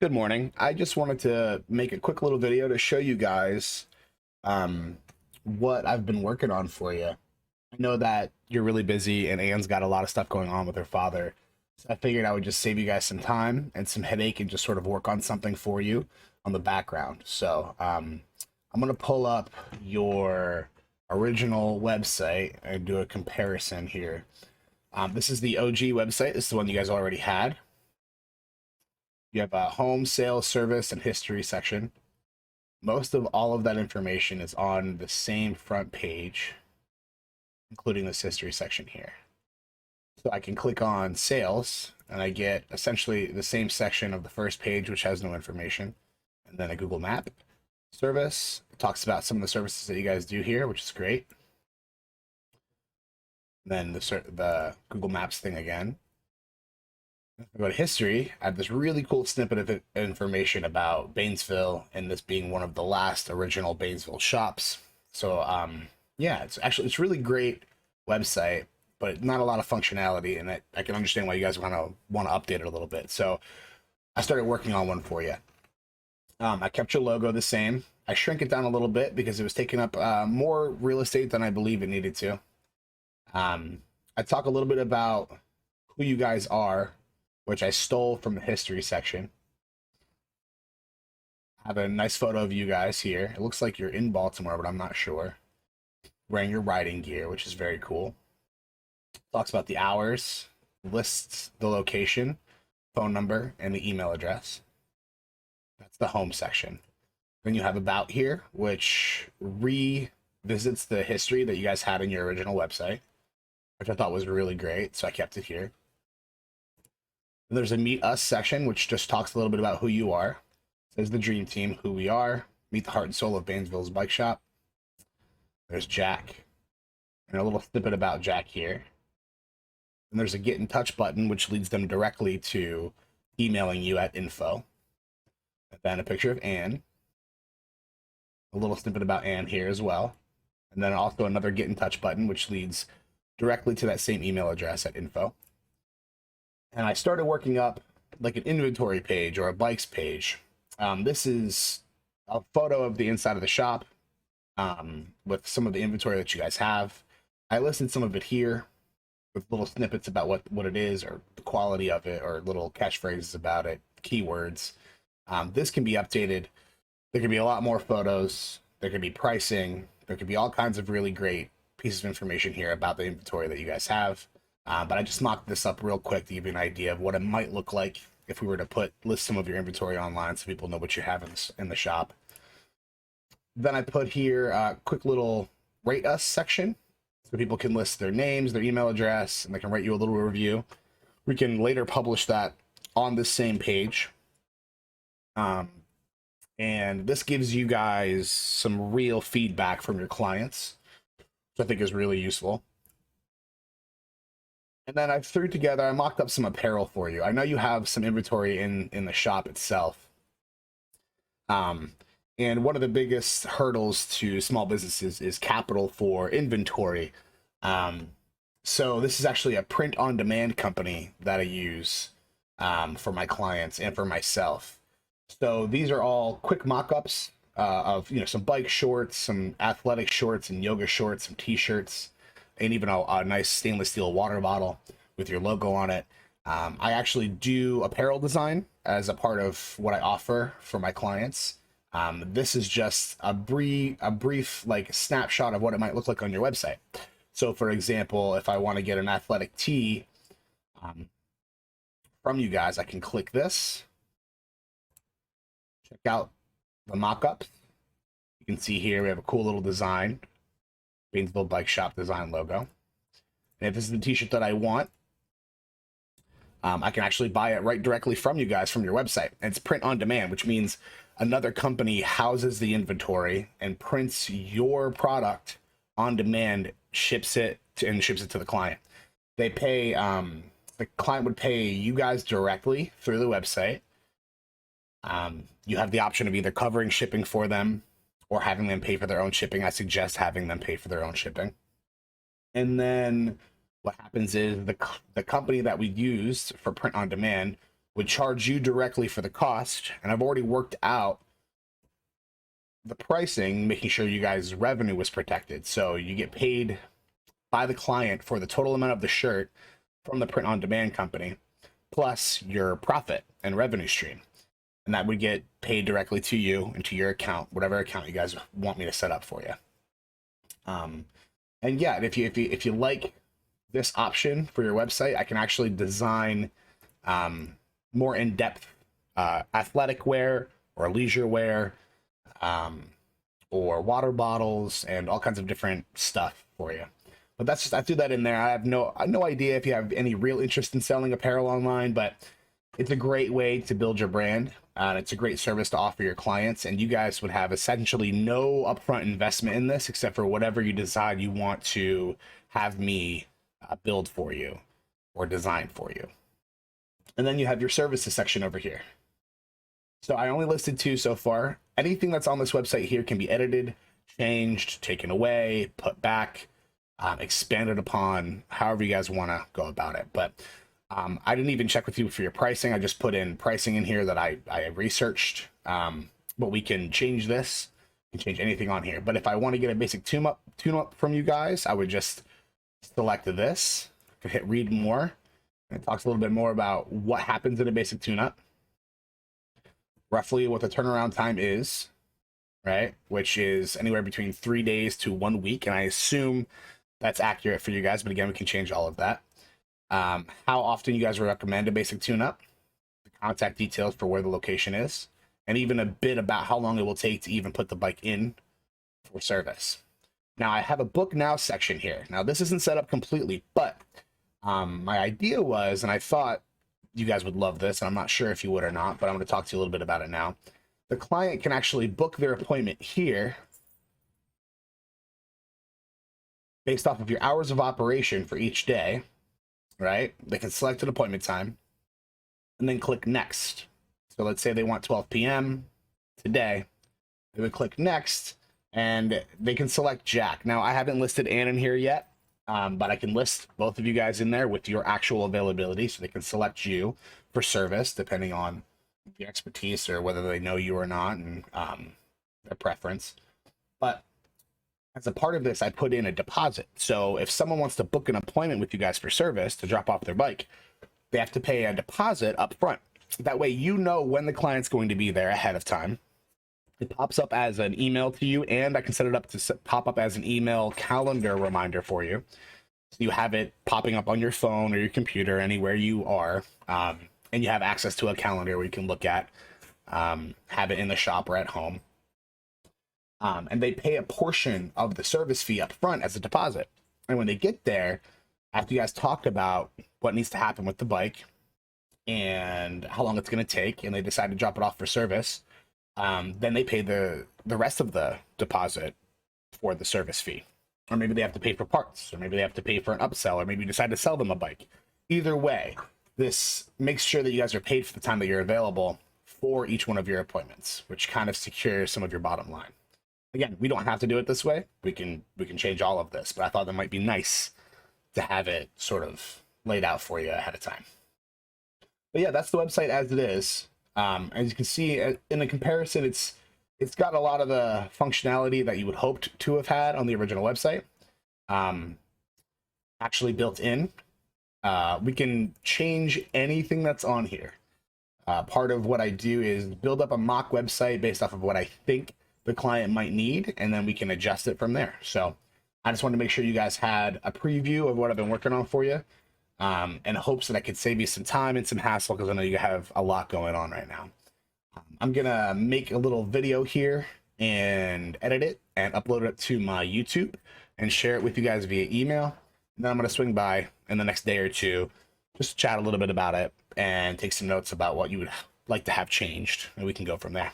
Good morning. I just wanted to make a quick little video to show you guys um, what I've been working on for you. I know that you're really busy and Anne's got a lot of stuff going on with her father. So I figured I would just save you guys some time and some headache and just sort of work on something for you on the background. I'm going to pull up your original website and do a comparison here. This is the OG website. This is the one you guys already had. You have a home, sales, service, and history section. Most of all of that information is on the same front page, including this history section here. So I can click on sales and I get essentially the same section of the first page, which has no information, and then a Google map. Service, it talks about some of the services that you guys do here, which is great. Then the Google Maps thing again. If I go to history, I have this really cool snippet of information about Baynesville and this being one of the last original Baynesville shops. Yeah, it's really great website, but not a lot of functionality, and I can understand why you guys want to update it a little bit. So I started working on one for you. I kept your logo the same. I shrink it down a little bit because it was taking up more real estate than I believe it needed to. I talk a little bit about who you guys are, which I stole from the history section. I have a nice photo of you guys here. It looks like you're in Baltimore, but I'm not sure. Wearing your riding gear, which is very cool. Talks about the hours, lists the location, phone number, and the email address. That's the home section. Then you have about here, which revisits the history that you guys had in your original website, which I thought was really great, so I kept it here. And there's a meet us section, which just talks a little bit about who you are. It says the dream team, who we are, meet the heart and soul of Baynesville's bike shop. There's Jack, and a little snippet about Jack here. And there's a get in touch button, which leads them directly to emailing you at info. And then a picture of Anne. A little snippet about Anne here as well. And then also another get in touch button, which leads directly to that same email address at info. And I started working up like an inventory page or a bikes page. This is a photo of the inside of the shop with some of the inventory that you guys have. I listed some of it here with little snippets about what it is or the quality of it or little catchphrases about it, keywords. This can be updated. There can be a lot more photos. There can be pricing. There could be all kinds of really great pieces of information here about the inventory that you guys have. But I just mocked this up real quick to give you an idea of what it might look like if we were to list some of your inventory online so people know what you have in the shop. Then I put here a quick little rate us section so people can list their names, their email address, and they can write you a little review. We can later publish that on this same page. And this gives you guys some real feedback from your clients, which I think is really useful. And then I mocked up some apparel for you. I know you have some inventory in the shop itself. And one of the biggest hurdles to small businesses is capital for inventory. So this is actually a print on demand company that I use for my clients and for myself. So these are all quick mock-ups of some bike shorts, some athletic shorts and yoga shorts, some t-shirts, and even a nice stainless steel water bottle with your logo on it. I actually do apparel design as a part of what I offer for my clients. This is just a brief like snapshot of what it might look like on your website. So for example, if I want to get an athletic tee from you guys, I can click this, check out the mock-ups. You can see here we have a cool little design, Baynesville Bike Shop design logo. And if this is the t-shirt that I want, I can actually buy it right directly from you guys from your website. And it's print on demand, which means another company houses the inventory and prints your product on demand, ships it to the client. They pay, the client would pay you guys directly through the website. You have the option of either covering shipping for them or having them pay for their own shipping. I suggest having them pay for their own shipping. And then what happens is the company that we used for print on demand would charge you directly for the cost, and I've already worked out the pricing, making sure you guys' revenue was protected. So you get paid by the client for the total amount of the shirt from the print on demand company, plus your profit and revenue stream. And that would get paid directly to you and to your account, whatever account you guys want me to set up for you. And yeah, if you like this option for your website, I can actually design more in-depth athletic wear or leisure wear, or water bottles and all kinds of different stuff for you. But that's just, I threw that in there. I have no idea if you have any real interest in selling apparel online, but it's a great way to build your brand. It's a great service to offer your clients, and you guys would have essentially no upfront investment in this except for whatever you decide you want to have me build for you or design for you. And then you have your services section over here. So I only listed 2 so far. Anything that's on this website here can be edited, changed, taken away, put back, expanded upon, however you guys want to go about it. But I didn't even check with you for your pricing. I just put in pricing in here that I researched. But we can change this. We can change anything on here. But if I want to get a basic tune-up from you guys, I would just select this. I could hit read more. And it talks a little bit more about what happens in a basic tune-up. Roughly what the turnaround time is, right? Which is anywhere between 3 days to 1 week. And I assume that's accurate for you guys. But again, we can change all of that. How often you guys recommend a basic tune-up, the contact details for where the location is, and even a bit about how long it will take to even put the bike in for service. Now, I have a book now section here. Now, this isn't set up completely, but my idea was, and I thought you guys would love this, and I'm not sure if you would or not, but I'm going to talk to you a little bit about it now. The client can actually book their appointment here based off of your hours of operation for each day. Right? They can select an appointment time and then click next. So let's say they want 12 p.m. today. They would click next and they can select Jack. Now, I haven't listed Ann in here yet, but I can list both of you guys in there with your actual availability. So they can select you for service, depending on your expertise or whether they know you or not, and their preference. But as a part of this, I put in a deposit. So if someone wants to book an appointment with you guys for service to drop off their bike, they have to pay a deposit up front. That way you know when the client's going to be there ahead of time. It pops up as an email to you, and I can set it up to pop up as an email calendar reminder for you. So you have it popping up on your phone or your computer, anywhere you are, and you have access to a calendar where you can look at, have it in the shop or at home. And they pay a portion of the service fee up front as a deposit. And when they get there, after you guys talked about what needs to happen with the bike and how long it's going to take, and they decide to drop it off for service, then they pay the rest of the deposit for the service fee. Or maybe they have to pay for parts, or maybe they have to pay for an upsell, or maybe you decide to sell them a bike. Either way, this makes sure that you guys are paid for the time that you're available for each one of your appointments, which kind of secures some of your bottom line. Again, we don't have to do it this way. We can change all of this, but I thought that might be nice to have it sort of laid out for you ahead of time. But yeah, that's the website as it is. As you can see in the comparison, it's got a lot of the functionality that you would hope to have had on the original website, actually built in. We can change anything that's on here. Part of what I do is build up a mock website based off of what I think the client might need, and then we can adjust it from there. So I just wanted to make sure you guys had a preview of what I've been working on for you, in hopes that I could save you some time and some hassle, because I know you have a lot going on right now. I'm gonna make a little video here and edit it and upload it to my YouTube and share it with you guys via email. And then I'm gonna swing by in the next day or two, just chat a little bit about it and take some notes about what you would like to have changed, and we can go from there.